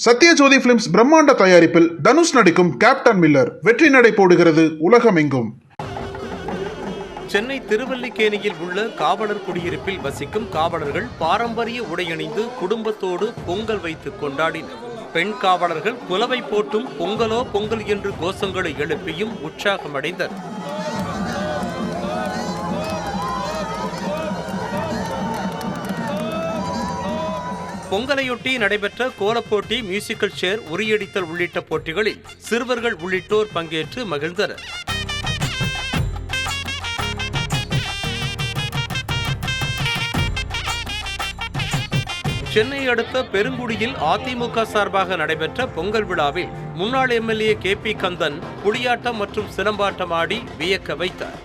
Sathyajothi films பிரம்மாண்ட தயாரிப்பில் தனுஷ் நடிக்கும் கேப்டன் மில்லர் வெற்றி நடை போடுகிறது உலகமெங்கும். சென்னை திருவல்லிக்கேணியில் உள்ள காவலர் குடியிருப்பில் வசிக்கும் காவலர்கள் பாரம்பரிய உடையணிந்து குடும்பத்தோடு பொங்கல் வைத்து கொண்டாடினர். பெண் காவலர்கள் குலவை போட்டும் பொங்கலோ பொங்கல் என்று கோஷங்களை எழுப்பியும் உற்சாகமடைந்தனர். பொங்கலையொட்டி நடைபெற்ற கோலப்போட்டி, மியூசிக்கல் சேர், உரியடித்தல் உள்ளிட்ட போட்டிகளில் சிறுவர்கள் உள்ளிட்டோர் பங்கேற்று மகிழ்ந்தனர். சென்னை அடுத்த பெருங்குடியில் அதிமுக சார்பாக நடைபெற்ற பொங்கல் விழாவில் முன்னாள் எம்எல்ஏ KP கந்தன் புலியாட்டம் மற்றும் சிலம்பாட்டம் ஆடி வியக்க வைத்தார்.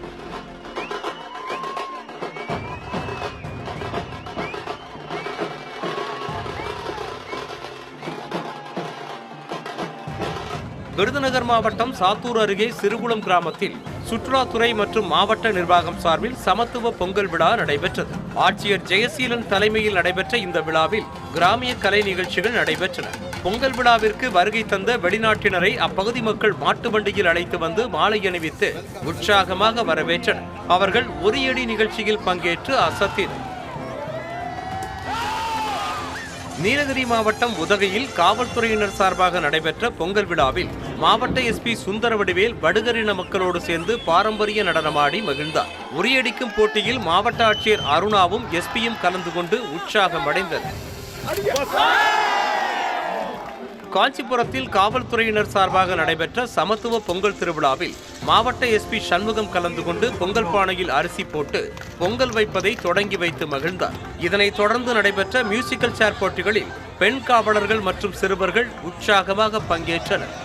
விருதுநகர் மாவட்டம் சாத்தூர் அருகே சிறுகுளம் கிராமத்தில் சுற்றுலாத்துறை மற்றும் மாவட்ட நிர்வாகம் சார்பில் சமத்துவ பொங்கல் விழா நடைபெற்றது. ஆட்சியர் ஜெயசீலன் தலைமையில் நடைபெற்ற இந்த விழாவில் கிராமிய கலை நிகழ்ச்சிகள் நடைபெற்றன. பொங்கல் விழாவிற்கு வருகை தந்த வெளிநாட்டினரை அப்பகுதி மக்கள் மாட்டு வண்டியில் அழைத்து வந்து மாலை அணிவித்து உற்சாகமாக வரவேற்றனர். அவர்கள் உரியடி நிகழ்ச்சியில் பங்கேற்று அசத்தினர். நீலகிரி மாவட்டம் உதகையில் காவல்துறையினர் சார்பாக நடைபெற்ற பொங்கல் விழாவில் மாவட்ட SP சுந்தரவடிவேல் வடுகரின மக்களோடு சேர்ந்து பாரம்பரிய நடனமாடி மகிழ்ந்தார். உரியடிக்கும் போட்டியில் மாவட்ட ஆட்சியர் அருணாவும் SPயும் கலந்து கொண்டு உற்சாகமடைந்தனர். காஞ்சிபுரத்தில் காவல்துறையினர் சார்பாக நடைபெற்ற சமத்துவ பொங்கல் திருவிழாவில் மாவட்ட SP சண்முகம் கலந்து கொண்டு பொங்கல் பானையில் அரிசி போட்டு பொங்கல் வைப்பதை தொடங்கி வைத்து மகிழ்ந்தார். இதனைத் தொடர்ந்து நடைபெற்ற மியூசிக்கல் சேர் போட்டிகளில் பெண் காவலர்கள் மற்றும் சிறுவர்கள் உற்சாகமாக பங்கேற்றனர்.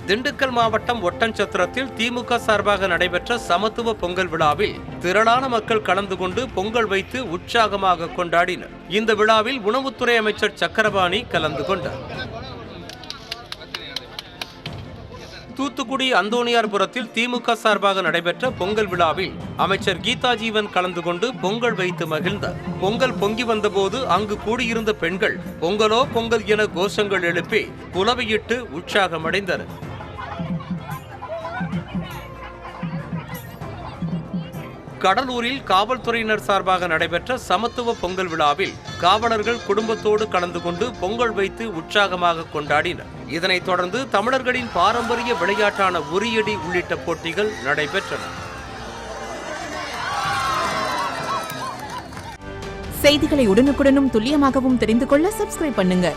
திண்டுக்கல் மாவட்டம் ஒட்டன்சத்திரத்தில் திமுக சார்பாக நடைபெற்ற சமத்துவ பொங்கல் விழாவில் திரளான மக்கள் கலந்து கொண்டு பொங்கல் வைத்து உற்சாகமாக கொண்டாடினர். இந்த விழாவில் உணவுத்துறை அமைச்சர் சக்கரபாணி கலந்து கொண்டார். தூத்துக்குடி அந்தோணியார்புரத்தில் திமுக சார்பாக நடைபெற்ற பொங்கல் விழாவில் அமைச்சர் கீதா ஜீவன் கலந்து கொண்டு பொங்கல் வைத்து மகிழ்ந்தார். பொங்கல் பொங்கி வந்தபோது அங்கு கூடியிருந்த பெண்கள் பொங்கலோ பொங்கல் என கோஷங்கள் எழுப்பி குலவையிட்டு உற்சாகமடைந்தனர். கடலூரில் காவல்துறையினர் சார்பாக நடைபெற்ற சமத்துவ பொங்கல் விழாவில் காவலர்கள் குடும்பத்தோடு கலந்து கொண்டு பொங்கல் வைத்து உற்சாகமாக கொண்டாடினர். இதனைத் தொடர்ந்து தமிழர்களின் பாரம்பரிய விளையாட்டான உரியடி உள்ளிட்ட போட்டிகள் நடைபெற்றன. செய்திகளை உடனுக்குடனும் துல்லியமாகவும் தெரிந்து கொள்ள சப்ஸ்கிரைப் பண்ணுங்க.